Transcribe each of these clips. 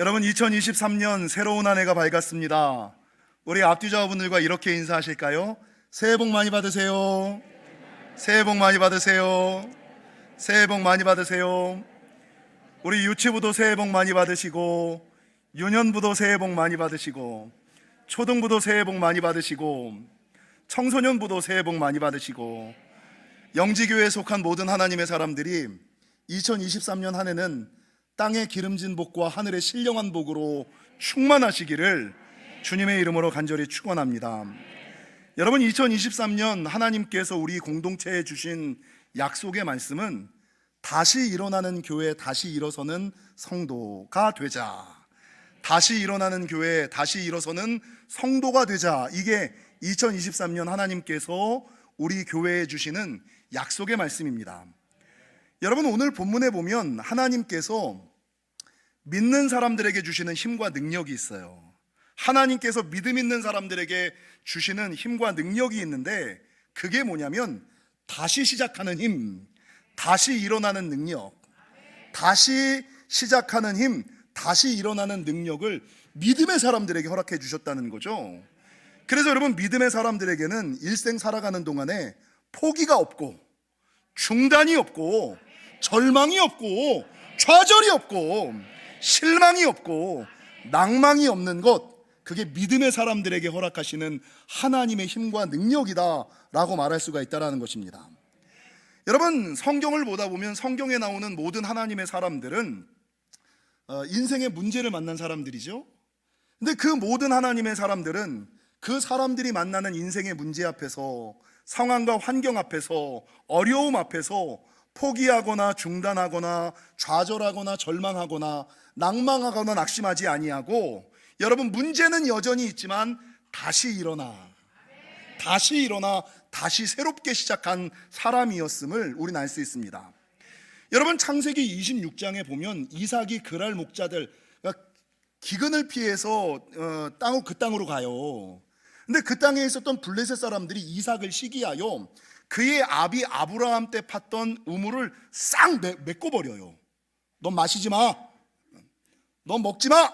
여러분, 2023년 새로운 한 해가 밝았습니다. 우리 앞뒤좌우분들과 이렇게 인사하실까요? 새해 복 많이 받으세요. 새해 복 많이 받으세요. 새해 복 많이 받으세요. 우리 유치부도 새해 복 많이 받으시고, 유년부도 새해 복 많이 받으시고, 초등부도 새해 복 많이 받으시고, 청소년부도 새해 복 많이 받으시고, 영지교회에 속한 모든 하나님의 사람들이 2023년 한 해는 땅의 기름진 복과 하늘의 신령한 복으로 충만하시기를 주님의 이름으로 간절히 축원합니다. 여러분, 2023년 하나님께서 우리 공동체에 주신 약속의 말씀은 다시 일어나는 교회, 다시 일어서는 성도가 되자. 다시 일어나는 교회, 다시 일어서는 성도가 되자. 이게 2023년 하나님께서 우리 교회에 주시는 약속의 말씀입니다. 여러분, 오늘 본문에 보면 하나님께서 믿는 사람들에게 주시는 힘과 능력이 있어요. 하나님께서 믿음 있는 사람들에게 주시는 힘과 능력이 있는데, 그게 뭐냐면 다시 시작하는 힘, 다시 일어나는 능력, 다시 시작하는 힘, 다시 일어나는 능력을 믿음의 사람들에게 허락해 주셨다는 거죠. 그래서 여러분, 믿음의 사람들에게는 일생 살아가는 동안에 포기가 없고, 중단이 없고, 절망이 없고, 좌절이 없고, 실망이 없고, 낭망이 없는 것, 그게 믿음의 사람들에게 허락하시는 하나님의 힘과 능력이다 라고 말할 수가 있다는 것입니다. 여러분, 성경을 보다 보면 성경에 나오는 모든 하나님의 사람들은 인생의 문제를 만난 사람들이죠. 근데 그 모든 하나님의 사람들은 그 사람들이 만나는 인생의 문제 앞에서, 상황과 환경 앞에서, 어려움 앞에서 포기하거나 중단하거나 좌절하거나 절망하거나 낭망하거나 낙심하지 아니하고, 여러분, 문제는 여전히 있지만 다시 일어나, 다시 새롭게 시작한 사람이었음을 우리는 알 수 있습니다. 여러분, 창세기 26장에 보면 이삭이 그랄 목자들, 기근을 피해서 그 땅으로 가요. 근데 그 땅에 있었던 블레셋 사람들이 이삭을 시기하여 그의 아비 아브라함 때 팠던 우물을 싹 메꿔버려요. 넌 마시지 마, 넌 먹지 마.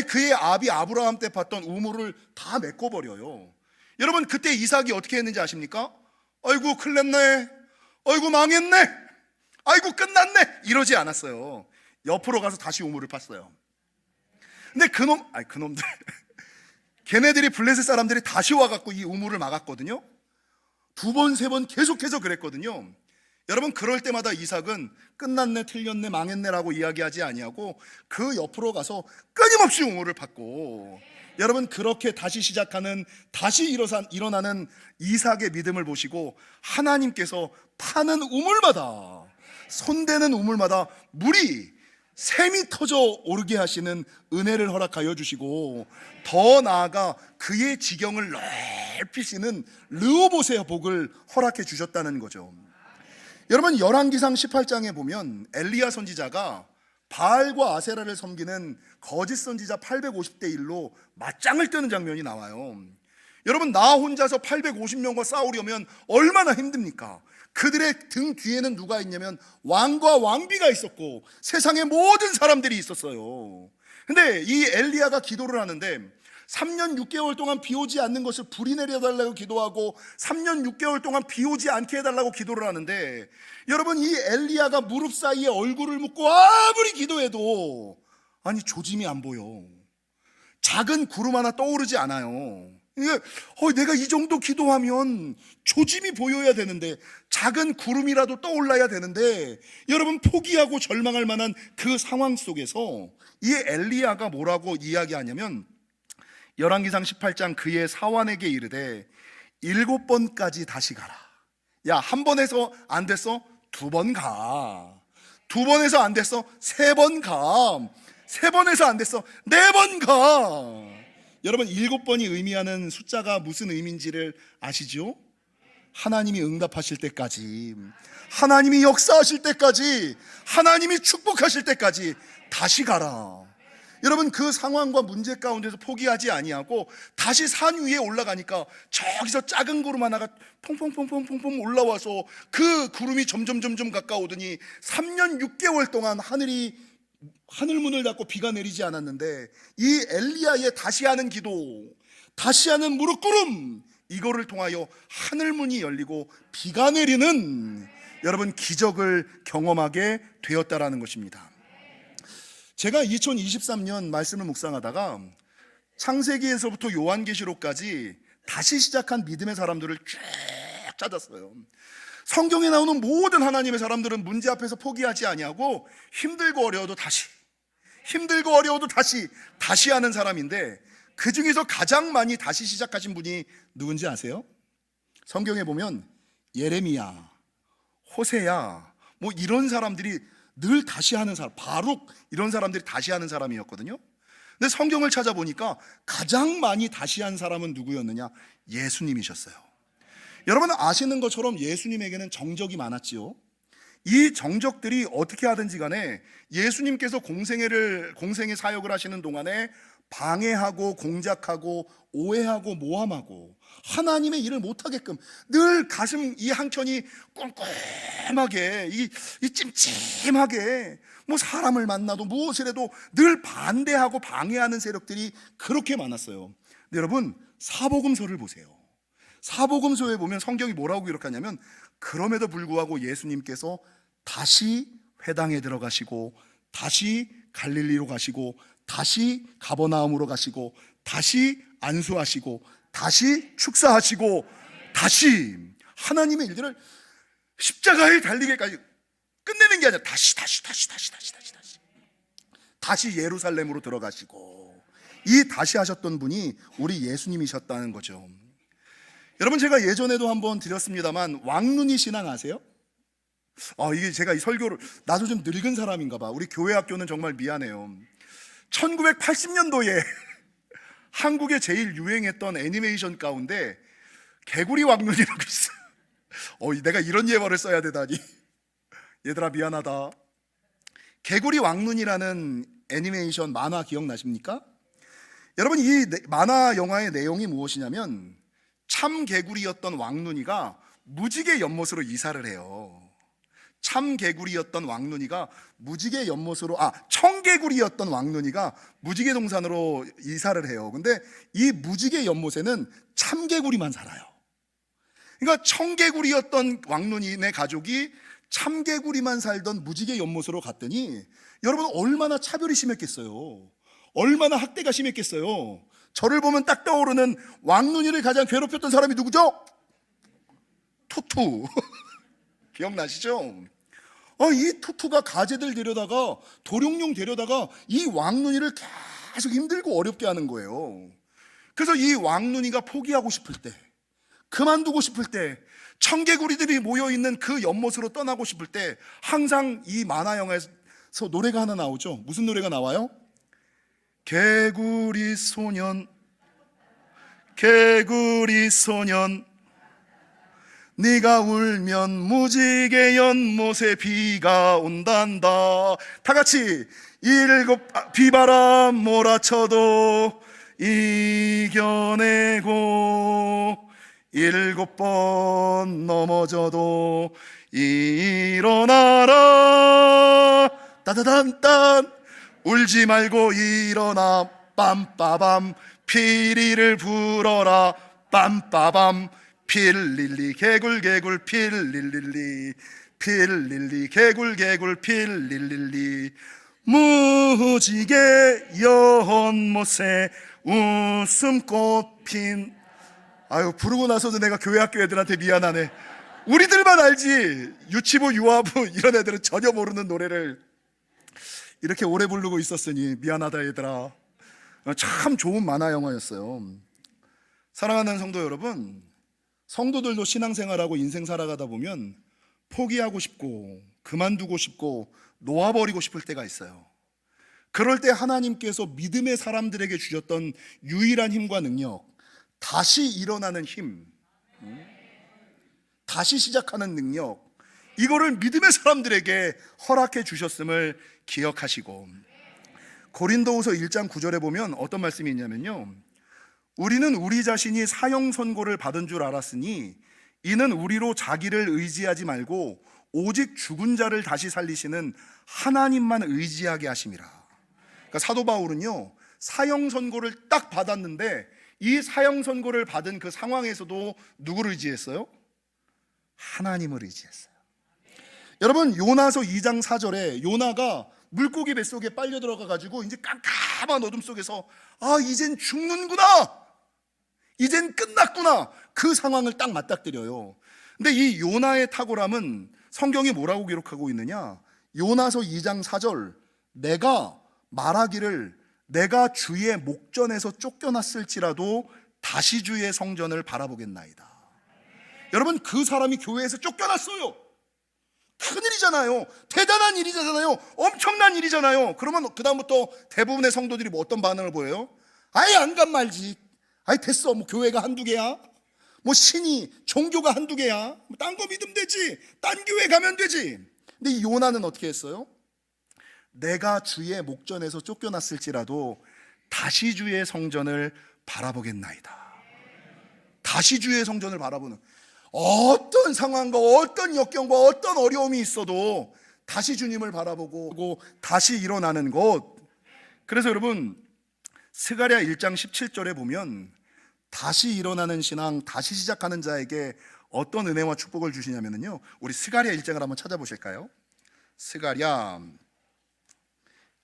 그의 아비 아브라함 때 팠던 우물을 다 메꿔버려요. 여러분, 그때 이삭이 어떻게 했는지 아십니까? 아이고 큰일 났네, 아이고 망했네, 아이고 끝났네, 이러지 않았어요. 옆으로 가서 다시 우물을 팠어요. 근데 그놈들 걔네들이, 블레셋 사람들이 다시 와갖고 이 우물을 막았거든요. 2번, 3번 계속해서 그랬거든요. 여러분, 그럴 때마다 이삭은 끝났네, 틀렸네, 망했네라고 이야기하지 아니하고 그 옆으로 가서 끊임없이 우물을 팠고, 여러분, 그렇게 다시 시작하는, 다시 일어나는 이삭의 믿음을 보시고 하나님께서 파는 우물마다, 손대는 우물마다 물이 샘이 터져 오르게 하시는 은혜를 허락하여 주시고, 더 나아가 그의 지경을 넓히시는 르호봇의 복을 허락해 주셨다는 거죠. 여러분, 열왕기상 18장에 보면 엘리야 선지자가 바알과 아세라를 섬기는 거짓 선지자 850대 1로 맞짱을 뜨는 장면이 나와요. 여러분, 나 혼자서 850명과 싸우려면 얼마나 힘듭니까? 그들의 등 뒤에는 누가 있냐면 왕과 왕비가 있었고 세상의 모든 사람들이 있었어요. 근데 이 엘리야가 기도를 하는데 3년 6개월 동안 비 오지 않는 것을 불이 내려달라고 기도하고 3년 6개월 동안 비 오지 않게 해달라고 기도를 하는데, 여러분, 이 엘리야가 무릎 사이에 얼굴을 묻고 아무리 기도해도 조짐이 안 보여. 작은 구름 하나 떠오르지 않아요. 내가 이 정도 기도하면 조짐이 보여야 되는데, 작은 구름이라도 떠올라야 되는데, 여러분, 포기하고 절망할 만한 그 상황 속에서 이 엘리야가 뭐라고 이야기하냐면, 열왕기상 18장 그의 사환에게 이르되 7번까지 다시 가라. 야, 한 번 해서 안 됐어? 2번 가. 2번 해서 안 됐어? 3번 가. 3번 해서 안 됐어? 4번 가. 여러분, 7번이 의미하는 숫자가 무슨 의미인지를 아시죠? 하나님이 응답하실 때까지, 하나님이 역사하실 때까지, 하나님이 축복하실 때까지 다시 가라. 여러분, 그 상황과 문제 가운데서 포기하지 아니하고 다시 산 위에 올라가니까 저기서 작은 구름 하나가 퐁퐁퐁퐁퐁 올라와서 그 구름이 점점 가까우더니 3년 6개월 동안 하늘이 하늘 문을 닫고 비가 내리지 않았는데 이 엘리야의 다시 하는 기도, 다시 하는 무릎 꿇음, 이거를 통하여 하늘 문이 열리고 비가 내리는 여러분 기적을 경험하게 되었다라는 것입니다. 제가 2023년 말씀을 묵상하다가 창세기에서부터 요한계시록까지 다시 시작한 믿음의 사람들을 쭉 찾았어요. 성경에 나오는 모든 하나님의 사람들은 문제 앞에서 포기하지 아니하고 힘들고 어려워도 다시, 힘들고 어려워도 다시 하는 사람인데, 그 중에서 가장 많이 다시 시작하신 분이 누군지 아세요? 성경에 보면 예레미야, 호세야, 뭐 이런 사람들이 늘 다시 하는 사람, 바룩, 이런 사람들이 다시 하는 사람이었거든요. 근데 성경을 찾아보니까 가장 많이 다시 한 사람은 누구였느냐? 예수님이셨어요. 여러분 아시는 것처럼 예수님에게는 정적이 많았지요. 이 정적들이 어떻게 하든지 간에 예수님께서 공생의 사역을 하시는 동안에 방해하고 공작하고 오해하고 모함하고 하나님의 일을 못하게끔 늘 가슴 이 한켠이 꼼꼼하게 이 찜찜하게, 뭐 사람을 만나도 무엇을 해도 늘 반대하고 방해하는 세력들이 그렇게 많았어요. 근데 여러분 사복음서를 보세요. 사복음서에 보면 성경이 뭐라고 기록하냐면, 그럼에도 불구하고 예수님께서 다시 회당에 들어가시고, 다시 갈릴리로 가시고, 다시 가버나움으로 가시고, 다시 안수하시고, 다시 축사하시고, 다시 하나님의 일들을 십자가에 달리기까지 끝내는 게 아니라 다시 예루살렘으로 들어가시고, 이 다시 하셨던 분이 우리 예수님이셨다는 거죠. 여러분 제가 예전에도 한번 드렸습니다만 왕눈이 신앙 아세요? 이게 제가 이 설교를, 나도 좀 늙은 사람인가 봐. 우리 교회 학교는 정말 미안해요. 1980년도에 한국에 제일 유행했던 애니메이션 가운데 개구리 왕눈이라고 있어요. 내가 이런 예화를 써야 되다니. 얘들아 미안하다. 개구리 왕눈이라는 애니메이션 만화 기억나십니까? 여러분 이 만화 영화의 내용이 무엇이냐면, 참 개구리였던 왕눈이가 무지개 연못으로 이사를 해요. 참 개구리였던 왕눈이가 무지개 연못으로, 청개구리였던 왕눈이가 무지개 동산으로 이사를 해요. 근데 이 무지개 연못에는 참개구리만 살아요. 그러니까 청개구리였던 왕눈이네 가족이 참개구리만 살던 무지개 연못으로 갔더니 여러분 얼마나 차별이 심했겠어요. 얼마나 학대가 심했겠어요. 저를 보면 딱 떠오르는 왕눈이를 가장 괴롭혔던 사람이 누구죠? 투투. 기억나시죠? 이 투투가 가재들 데려다가, 도룡뇽 데려다가 이 왕눈이를 계속 힘들고 어렵게 하는 거예요. 그래서 이 왕눈이가 포기하고 싶을 때, 그만두고 싶을 때, 청개구리들이 모여있는 그 연못으로 떠나고 싶을 때 항상 이 만화 영화에서 노래가 하나 나오죠. 무슨 노래가 나와요? 개구리 소년, 개구리 소년, 네가 울면 무지개 연못에 비가 온단다. 다 같이 비바람 몰아쳐도 이겨내고 7번 넘어져도 일어나라. 따다단딴. 울지 말고 일어나. 빰빠밤. 피리를 불어라. 빰빠밤. 필릴리 개굴개굴 필릴릴리 필릴리 개굴개굴 필릴릴리. 무지개 연못에 웃음꽃 핀. 부르고 나서도 내가 교회 학교 애들한테 미안하네. 우리들만 알지 유치부 유아부 이런 애들은 전혀 모르는 노래를 이렇게 오래 부르고 있었으니 미안하다 얘들아. 참 좋은 만화 영화였어요. 사랑하는 성도 여러분, 성도들도 신앙생활하고 인생 살아가다 보면 포기하고 싶고 그만두고 싶고 놓아버리고 싶을 때가 있어요. 그럴 때 하나님께서 믿음의 사람들에게 주셨던 유일한 힘과 능력, 다시 일어나는 힘, 다시 시작하는 능력, 이거를 믿음의 사람들에게 허락해 주셨음을 기억하시고, 고린도후서 1장 9절에 보면 어떤 말씀이 있냐면요, 우리는 우리 자신이 사형 선고를 받은 줄 알았으니 이는 우리로 자기를 의지하지 말고 오직 죽은 자를 다시 살리시는 하나님만 의지하게 하심이라. 그러니까 사도 바울은요, 사형 선고를 딱 받았는데 이 사형 선고를 받은 그 상황에서도 누구를 의지했어요? 하나님을 의지했어요. 여러분, 요나서 2장 4절에 요나가 물고기 뱃속에 빨려 들어가 가지고 이제 깜깜한 어둠 속에서 이젠 죽는구나, 이젠 끝났구나, 그 상황을 딱 맞닥뜨려요. 근데 이 요나의 탁월함은 성경이 뭐라고 기록하고 있느냐? 요나서 2장 4절, 내가 말하기를 내가 주의 목전에서 쫓겨났을지라도 다시 주의 성전을 바라보겠나이다. 여러분, 그 사람이 교회에서 쫓겨났어요. 큰일이잖아요. 대단한 일이잖아요. 엄청난 일이잖아요. 그러면 그 다음부터 대부분의 성도들이 뭐 어떤 반응을 보여요? 아예 안 간 말지. 아예 됐어, 뭐 교회가 한두 개야, 뭐 신이 종교가 한두 개야, 뭐 딴 거 믿으면 되지, 딴 교회 가면 되지. 근데 이 요나는 어떻게 했어요? 내가 주의 목전에서 쫓겨났을지라도 다시 주의 성전을 바라보겠나이다. 다시 주의 성전을 바라보는, 어떤 상황과 어떤 역경과 어떤 어려움이 있어도 다시 주님을 바라보고 다시 일어나는 것. 그래서 여러분, 스가랴 1장 17절에 보면 다시 일어나는 신앙, 다시 시작하는 자에게 어떤 은혜와 축복을 주시냐면요, 우리 스가랴 1장을 한번 찾아보실까요? 스가랴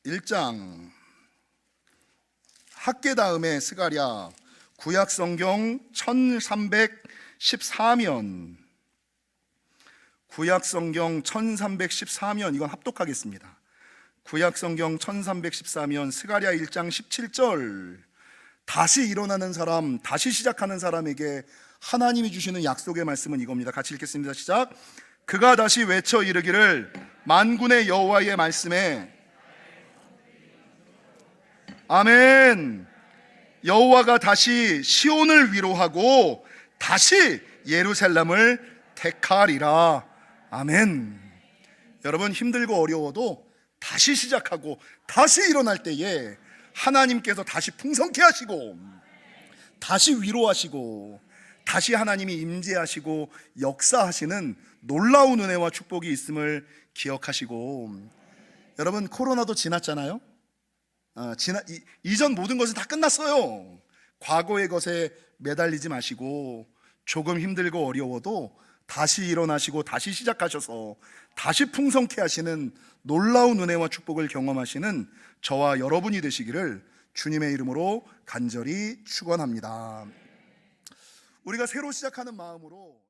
1장, 학계 다음에 스가랴, 구약성경 1314면, 구약성경 1314면, 이건 합독하겠습니다. 구약성경 1314면 스가랴 1장 17절, 다시 일어나는 사람, 다시 시작하는 사람에게 하나님이 주시는 약속의 말씀은 이겁니다. 같이 읽겠습니다. 시작. 그가 다시 외쳐 이르기를 만군의 여호와의 말씀에 아멘. 여호와가 다시 시온을 위로하고 다시 예루살렘을 택하리라. 아멘. 여러분, 힘들고 어려워도 다시 시작하고 다시 일어날 때에 하나님께서 다시 풍성케 하시고 다시 위로하시고 다시 하나님이 임재하시고 역사하시는 놀라운 은혜와 축복이 있음을 기억하시고, 여러분, 코로나도 지났잖아요. 이전 모든 것은 다 끝났어요. 과거의 것에 매달리지 마시고 조금 힘들고 어려워도 다시 일어나시고 다시 시작하셔서 다시 풍성케 하시는 놀라운 은혜와 축복을 경험하시는 저와 여러분이 되시기를 주님의 이름으로 간절히 축원합니다. 우리가 새로 시작하는 마음으로